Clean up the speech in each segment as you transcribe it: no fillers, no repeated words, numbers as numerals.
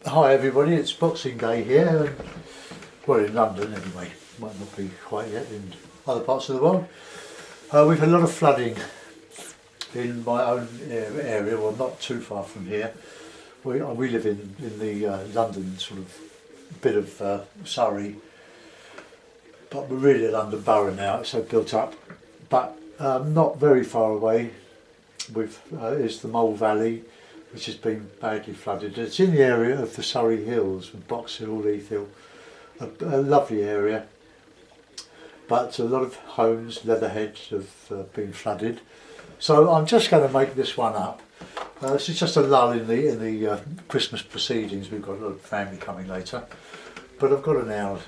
Hi everybody, it's Boxing Day here, and, well, in London anyway, might not be quite yet in other parts of the world. We've had a lot of flooding in my own area, well not too far from here. We live in the London sort of bit of Surrey, but we're really at London Borough now, it's so built up. But not very far away is the Mole Valley, which has been badly flooded. It's in the area of the Surrey Hills, from Box Hill, Leith Hill, a lovely area. But a lot of homes, Leatherhead, have been flooded. So I'm just going to make this one up. This is just a lull in the Christmas proceedings. We've got a lot of family coming later, but I've got an hour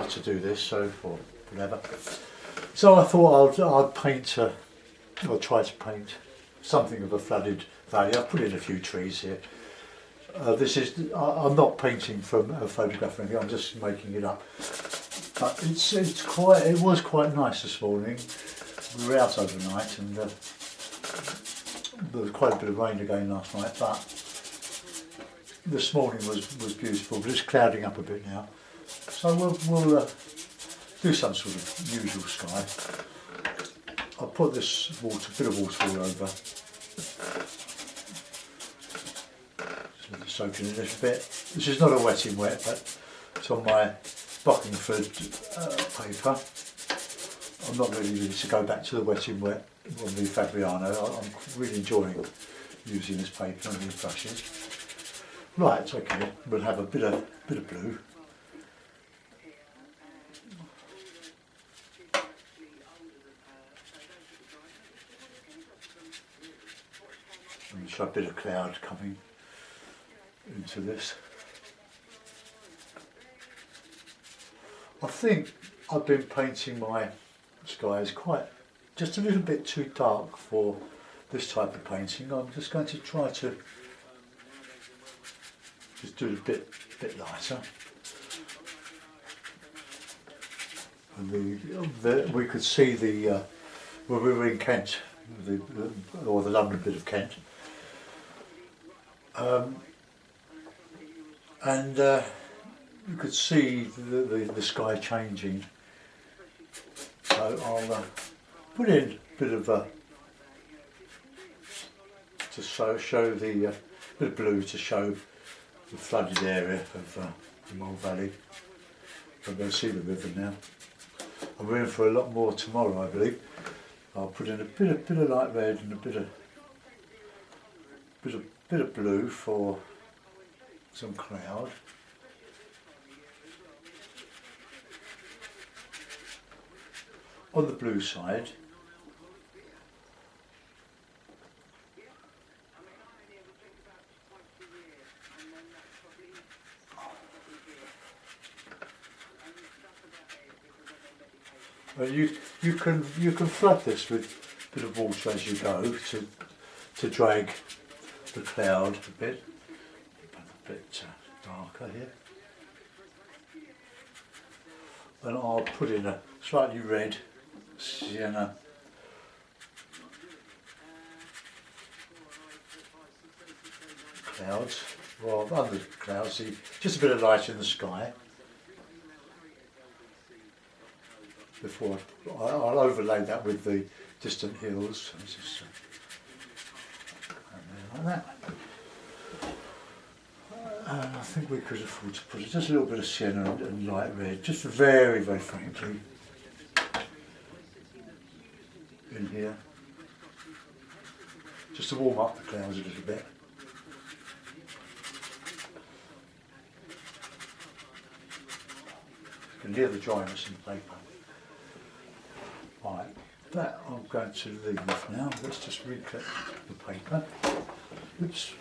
to do this, so or whatever. So I thought I'd paint, or try to paint something of a flooded valley. I've put in a few trees here. I'm not painting from a photograph or anything, I'm just making it up. But it was quite nice this morning. We were out overnight and there was quite a bit of rain again last night, but this morning was beautiful, but it's clouding up a bit now. So we'll do some sort of usual sky. I'll put this bit of water all over. Just let it soak in a little bit. This is not a wetting wet, but it's on my Bockingford paper. I'm not really ready to go back to the wetting wet on the Fabriano. I'm really enjoying using this paper and these brushes. Right, okay, we'll have a bit of blue. And show a bit of cloud coming into this. I think I've been painting my skies just a little bit too dark for this type of painting. I'm just going to try to just do it a bit lighter. And we could see well, we were in Kent, or the London bit of Kent, and you could see the sky changing. So I'll put in a bit of to show the bit of blue to show the flooded area of the Mole Valley. I'm going to see the river now. And we're in for a lot more tomorrow, I believe. I'll put in a bit of light red and a bit of blue for some cloud. On the blue side, you can flood this with a bit of water as you go to drag the cloud a bit darker here. And I'll put in a slightly red sienna clouds, or under the clouds, just a bit of light in the sky. Before I'll overlay that with the distant hills, just like that. And I think we could afford to put just a little bit of sienna and light red, just very, very faintly in here, just to warm up the clouds a little bit. You can hear the dryness in the paper. Right, that I'm going to leave now. Let's just reclip the paper. Oops.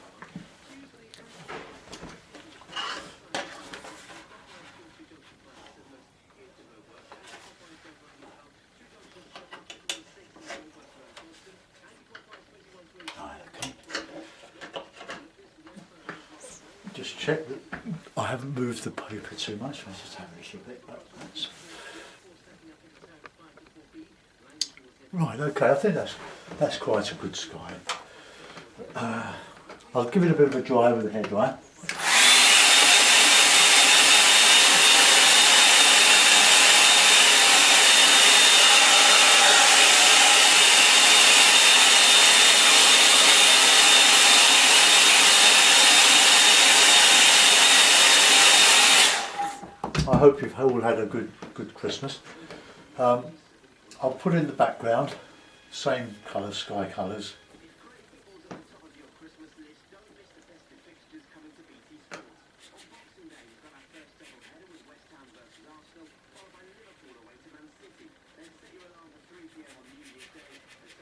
Just check that I haven't moved the paper too much. I'll just have a little bit, but that's right. Okay, I think that's quite a good sky. I'll give it a bit of a dry with a hairdryer. I hope you've all had a good Christmas. I'll put in the background, same colours, sky colours.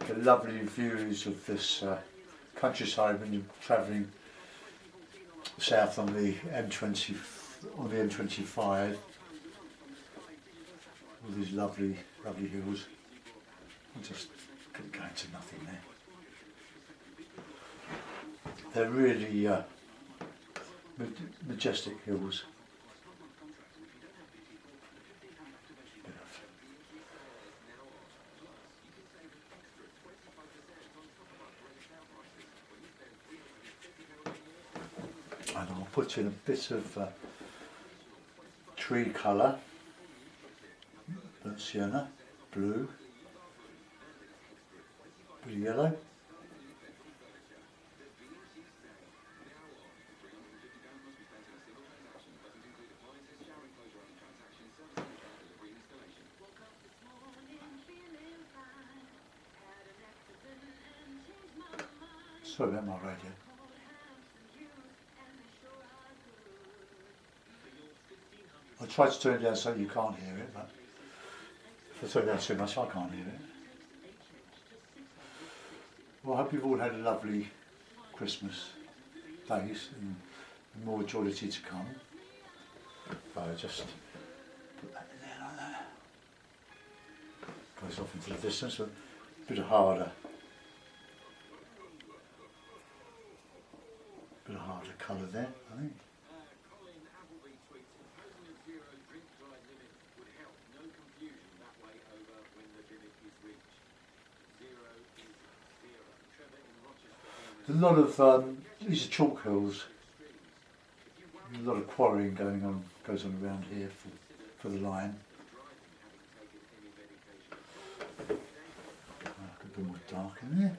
The lovely views of this countryside when you're travelling south on the M20, on the M25. All these lovely hills. I just couldn't go into nothing there. They're really majestic hills. And I'll put in a bit of tree colour, sienna, blue, bit of yellow. Sorry about my radio. I tried to turn it down so you can't hear it, but if I turn it down too much I can't hear it. Well, I hope you've all had a lovely Christmas days and more jollity to come. So I just put that in there like that. Goes off into the distance, but a bit harder colour there, I think. A lot of these are chalk hills. A lot of quarrying goes on around here for the line. Could be more dark in there.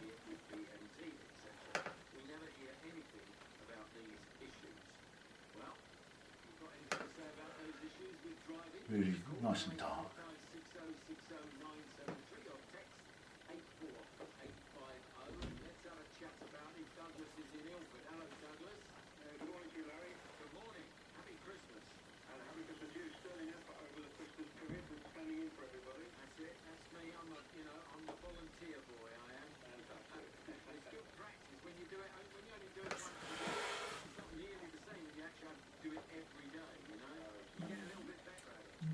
Really nice and dark.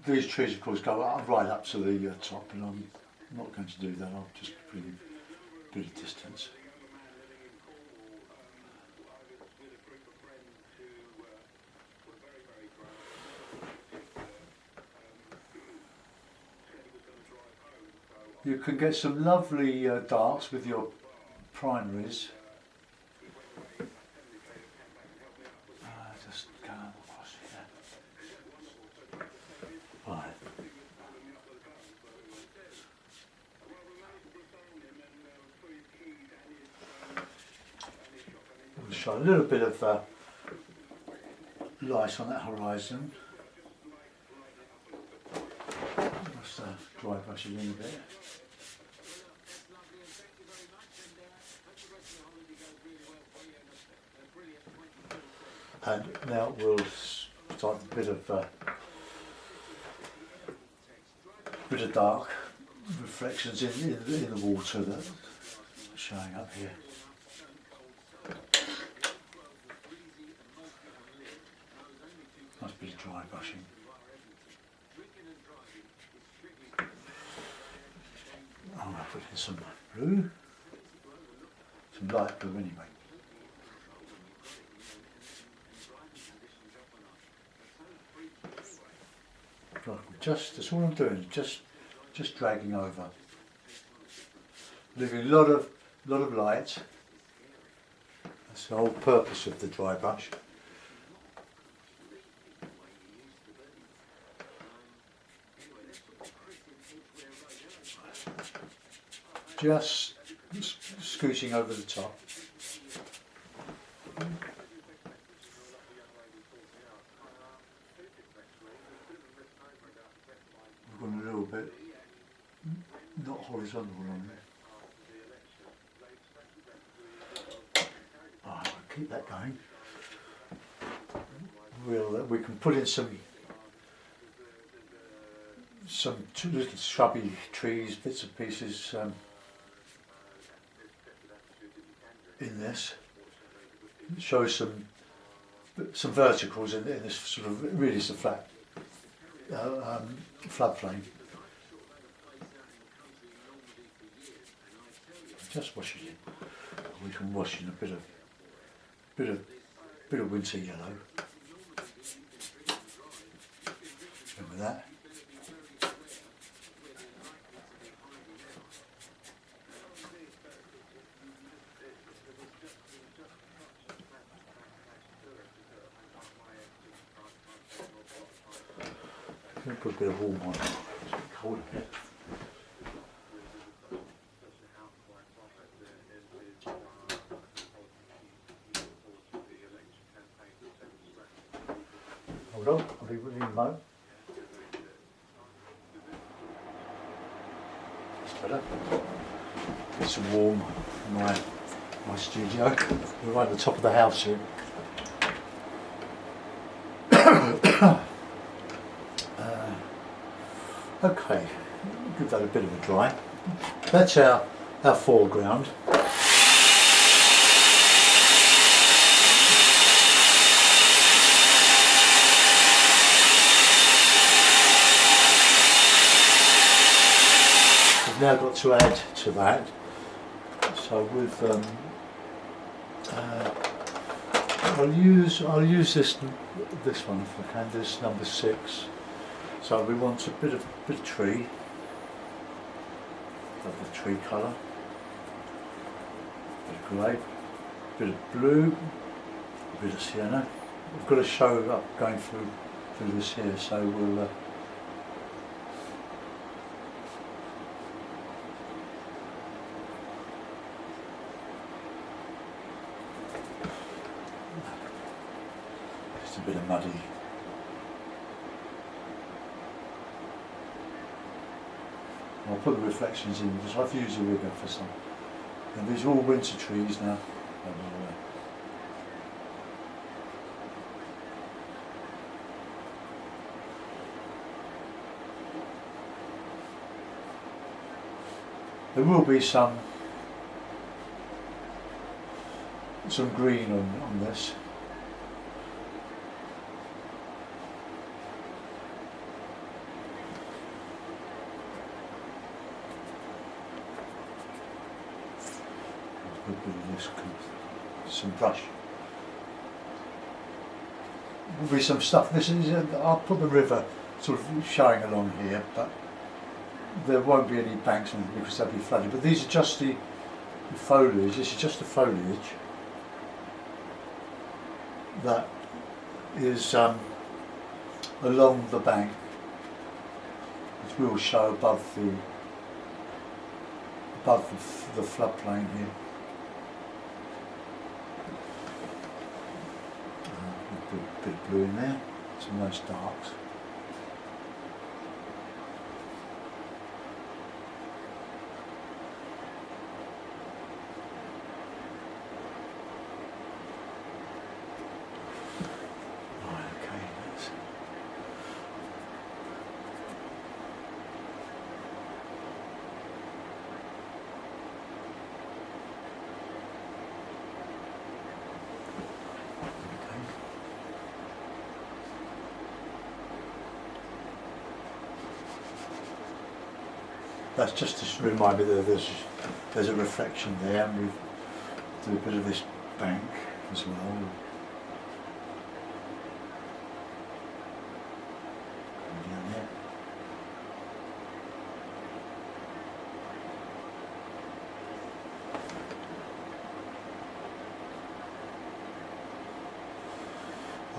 These trees, of course, go right up to the top, and I'm not going to do that. I'll just bring a bit of distance. You can get some lovely darks with your primaries. Just go across here. Right. We'll show a little bit of light on that horizon. Just dry brush it in a bit. And now we'll start a bit of dark reflections in the water that's showing up here. Nice bit of dry brushing. I'm going to put in some blue, some light blue anyway. That's all I'm doing, just dragging over. Leaving a lot of light. That's the whole purpose of the dry brush. Just scooting over the top. bit not horizontal on there. Alright, I'll keep that going. We can put in some little shrubby trees, bits and pieces in this. Show some verticals in this sort of really is a flat floodplain. Just washing it. We can wash in a bit of winter yellow. Remember that. Put a bit of warm on it. Cold a bit. Hold on, I'll be with you in a moment. That's better. Get some warm in my studio. We're right at the top of the house here. Okay, give that a bit of a dry. That's our foreground. We've now got to add to that. So with I'll use this one if I can. This number 6. So we want a bit of tree, lovely tree colour, a bit of grey, a bit of blue, a bit of sienna. We've got a show up going through this here, so we'll just a bit of muddy. I'll put the reflections in because I've used a rigger for some. And these are all winter trees now. There will be some green on this. A bit of this, some brush. There'll be some stuff. This is I'll put the river sort of showing along here, but there won't be any banks on it because they'll be flooded. But these are just the foliage. This is just the foliage that is along the bank, which will show above the floodplain here. A bit of blue in there, some nice darks. That's just to remind me that there's a reflection there, and we do a bit of this bank as well. Down there.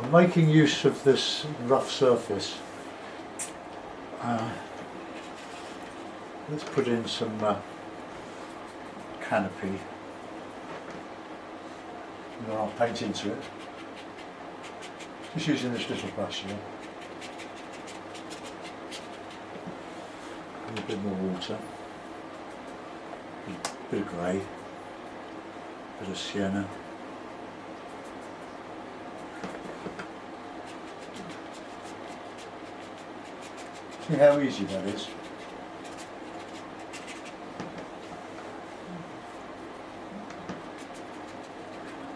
I'm making use of this rough surface. Let's put in some canopy, and then I'll paint into it. Just using this little brush here. a bit more water, a bit of grey, a bit of sienna. See how easy that is?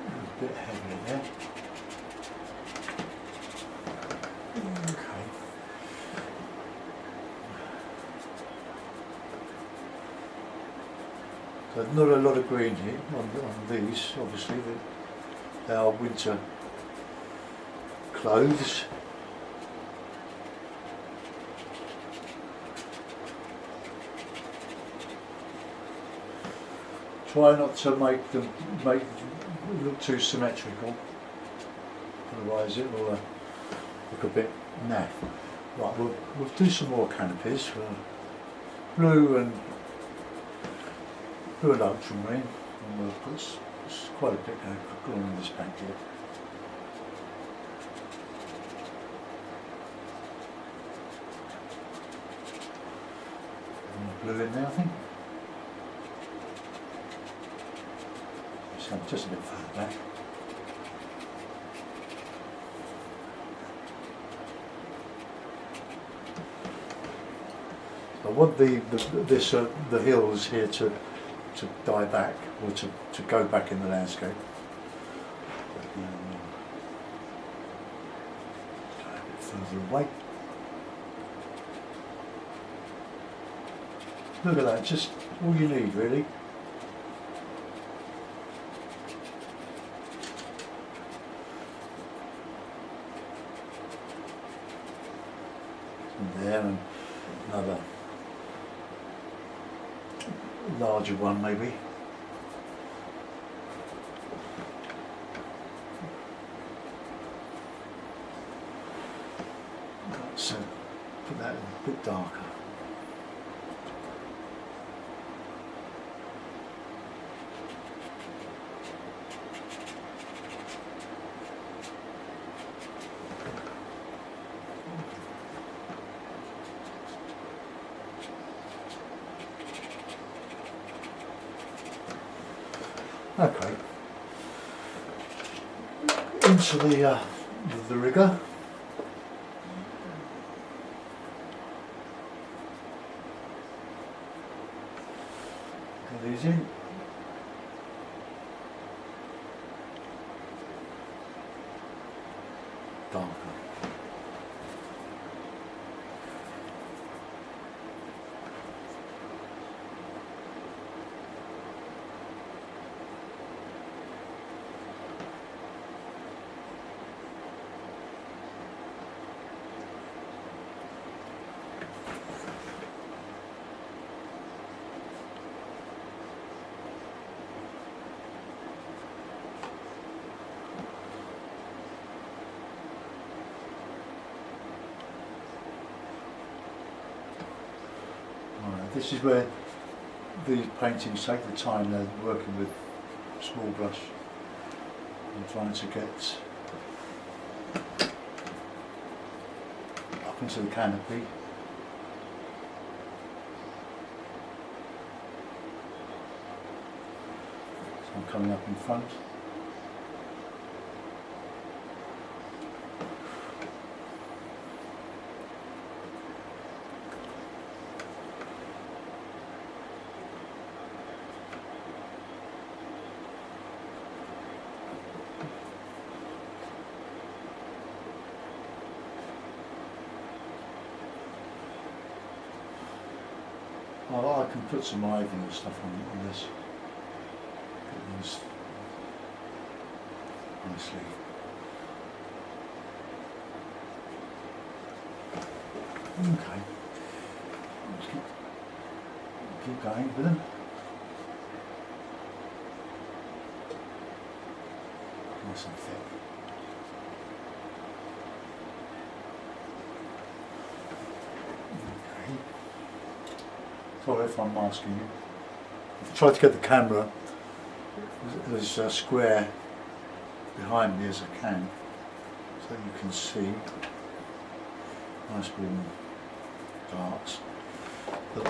A bit heavier there. Okay. So not a lot of green here on these, obviously. They are winter clothes. Try not to make them look too symmetrical, otherwise it will look a bit naff. Right, we'll do some more canopies for blue and ultramarine, and we'll put quite a bit along this back here. Blue in there, I think. So just a bit further back. I want the hills here to die back, or to go back in the landscape. A bit further away. Look at that, just all you need really. And there, and another larger one maybe. So put that a bit darker. Okay, into the rigger. Put these in. Darker. This is where these paintings take the time. They're working with small brush and trying to get up into the canopy. So I'm coming up in front. I can put some ivy and stuff on this. Get these nicely. Okay. Let's keep going with them. Nice and thick. Sorry if I'm masking you. I've tried to get the camera as square behind me as I can, so you can see nice warm darks. But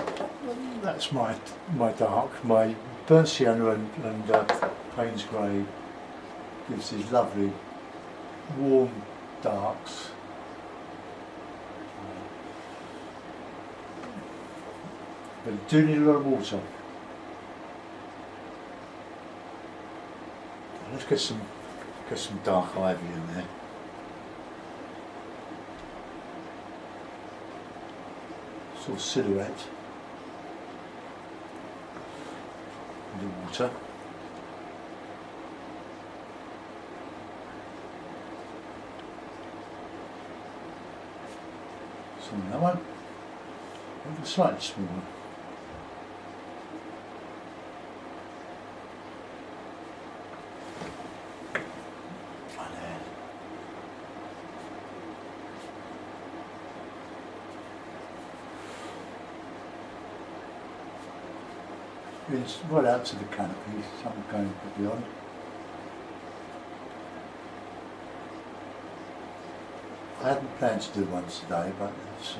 that's my dark. My burnt sienna and Payne's grey gives these lovely warm darks. But you do need a lot of water. Let's get some dark ivy in there. Sort of silhouette. The water. Some of that one. And slightly smaller. It's right out to the canopy, some going beyond. I hadn't planned to do one today, but it's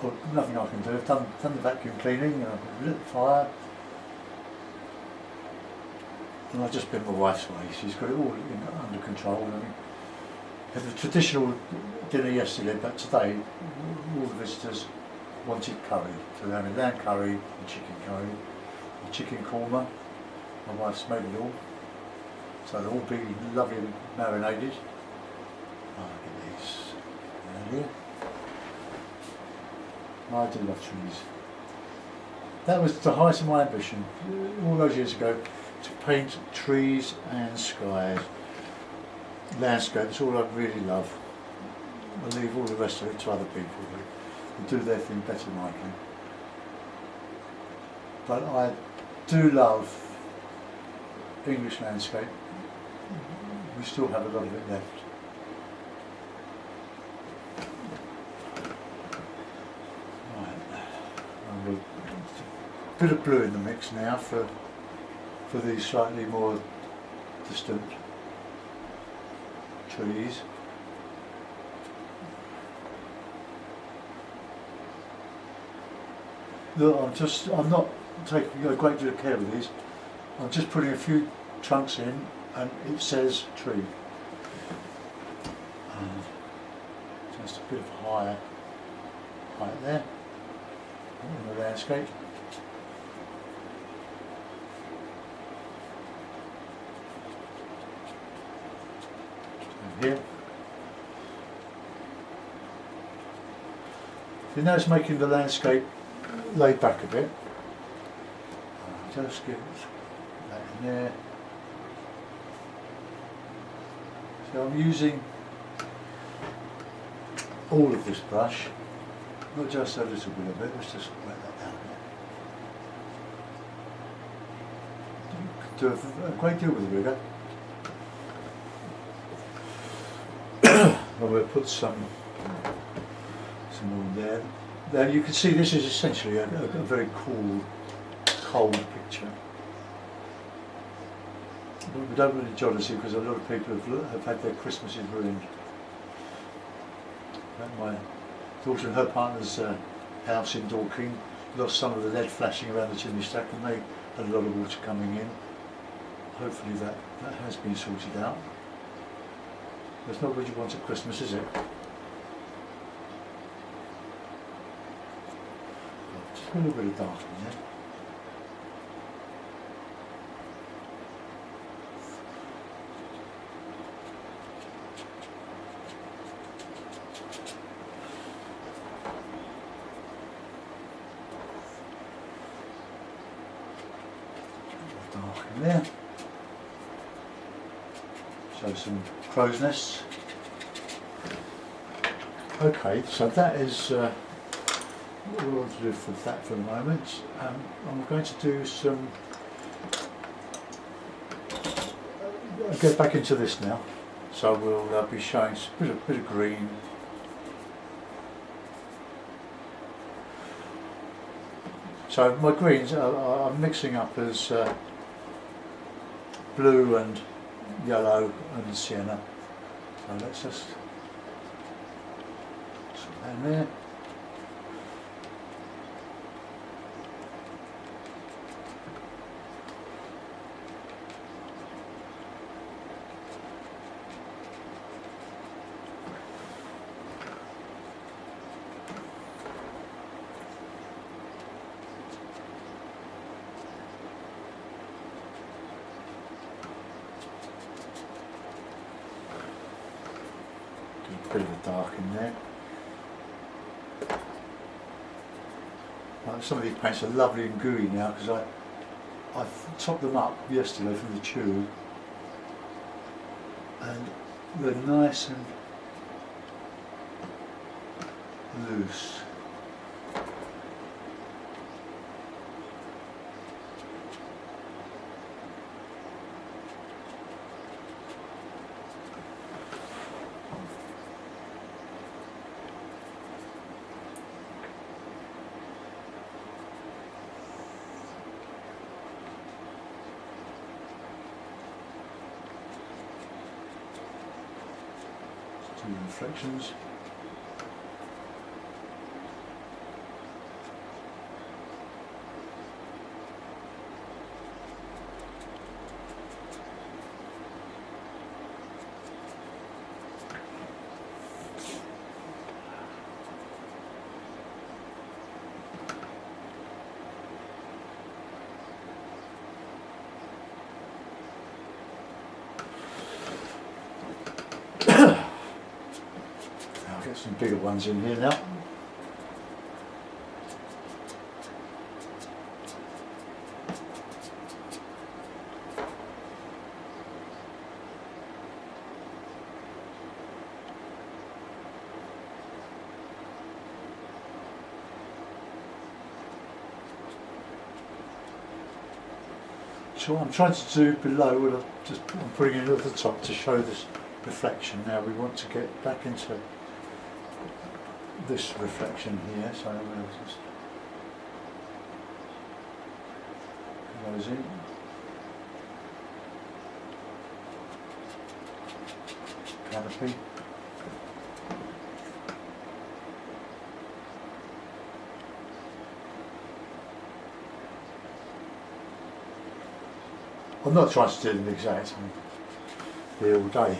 well, nothing I can do. I've done the vacuum cleaning, I've lit the fire, and I've just been my wife's way. She's got it all under control. I mean, had the traditional dinner yesterday, but today all the visitors wanted curry, so they had lamb curry and chicken korma. My wife's made it all, so they'll all be lovely and marinated. Oh, look at these down here. I do love trees. That was the height of my ambition all those years ago, to paint trees and skies. Landscapes, all I really love. I leave all the rest of it to other people who do their thing better than I can. But I do love English landscape. We still have a lot of it left. Right. And a bit of blue in the mix now for these slightly more distant trees. Look, I'm not taking a great deal of care with these. I'm just putting a few trunks in, and it says tree. Just a bit of higher height there in the landscape. And here. You notice making the landscape laid back a bit. Just get that in there. So I'm using all of this brush, not just a little bit of it. Let's just wet that down a bit. You can do a great deal with the rigger. I'm going to put some more there. Now you can see this is essentially a very cool, cold picture. But we don't really jealousy because a lot of people have had their Christmases ruined. My daughter and her partner's house in Dorking lost some of the lead flashing around the chimney stack, and they had a lot of water coming in. Hopefully that has been sorted out. That's not what you want at Christmas, is it? Just a little bit of dark in there. Dark in there. So some crow's nests. Okay, so that is what we want to do for that for the moment. I'm going to do some. I'll get back into this now. So we'll be showing a bit of green. So my greens I'm mixing up as blue and yellow and sienna. So let's just put that in there. There's a bit of a dark in there. Some of these paints are lovely and gooey now because I topped them up yesterday from the tube, and they're nice and loose. Two reflections. I'll get some bigger ones in here now. So what I'm trying to do below, what I'm putting it at the top to show this reflection. Now we want to get back into this reflection here, so I'm going to just put those in. Canopy. I'm not trying to do them exact, I'm here all day.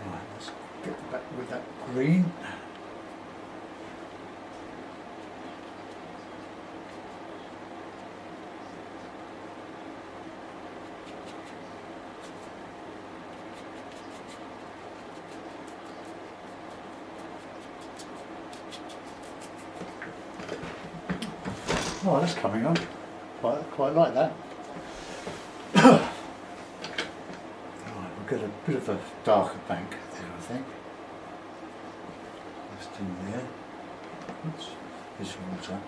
Right, let's get back with that green. Oh, that's coming on. Quite like that. Right, we'll get a bit of a darker bank there, I think. Just in there. Oops, this water.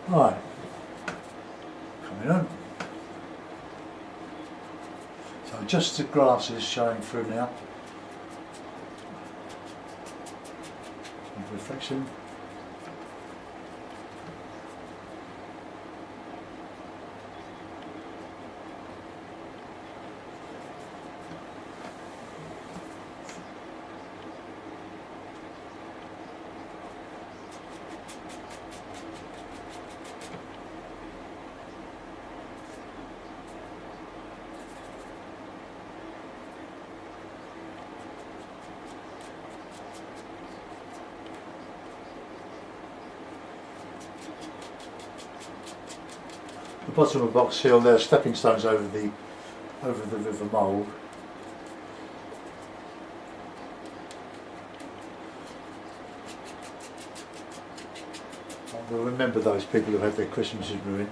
Right, coming on. So just the grass is showing through now. Reflection. The bottom of Box Hill, there are stepping stones over the River Mole. We'll remember those people who had their Christmases ruined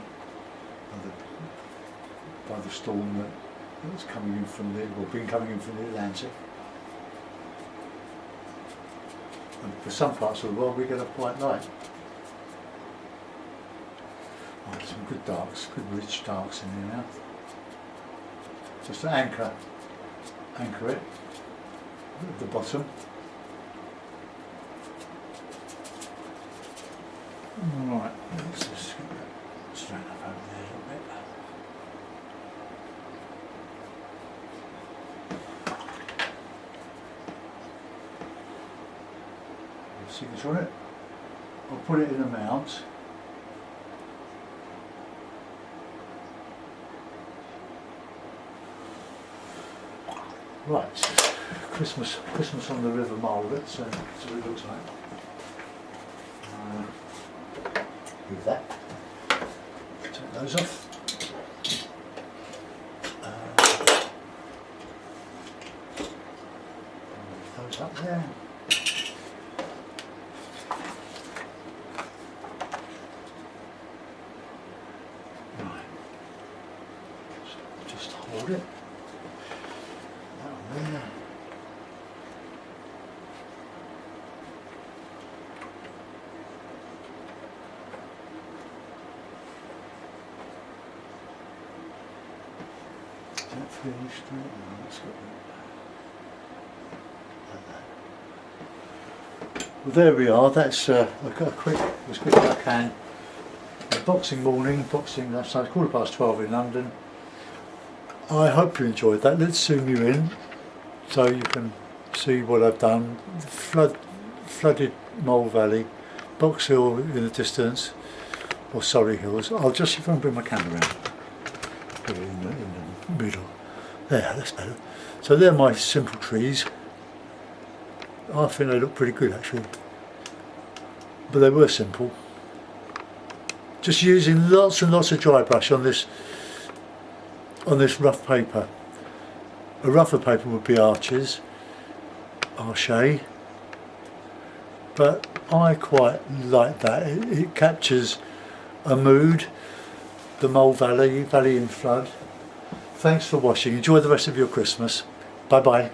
by the storm that was coming in from been coming in from the Atlantic. And for some parts of the world we get a white night. Some good darks, good rich darks in here now. Just to anchor it at the bottom. Right, let's just get that straight up over there a little bit. Signature on it. I'll put it in a mount. Right, Christmas on the River Mole. That's what it looks like. With that, take those off. Those up there. Right. So just hold it. That one there. That finished, right? No, that's got that. Well, there we are. That's a quick, as quick as I can. Boxing morning, that's 12:15 in London. I hope you enjoyed that. Let's zoom you in so you can see what I've done. Flooded Mole Valley, Box Hill in the distance, or Surrey Hills. I'll just see if I can bring my camera around. Put it in the middle. There, that's better. So they're my simple trees. I think they look pretty good actually. But they were simple. Just using lots and lots of dry brush on this rough paper. A rougher paper would be Arches, but I quite like that. It captures a mood, the Mole Valley in flood. Thanks for watching. Enjoy the rest of your Christmas. Bye bye.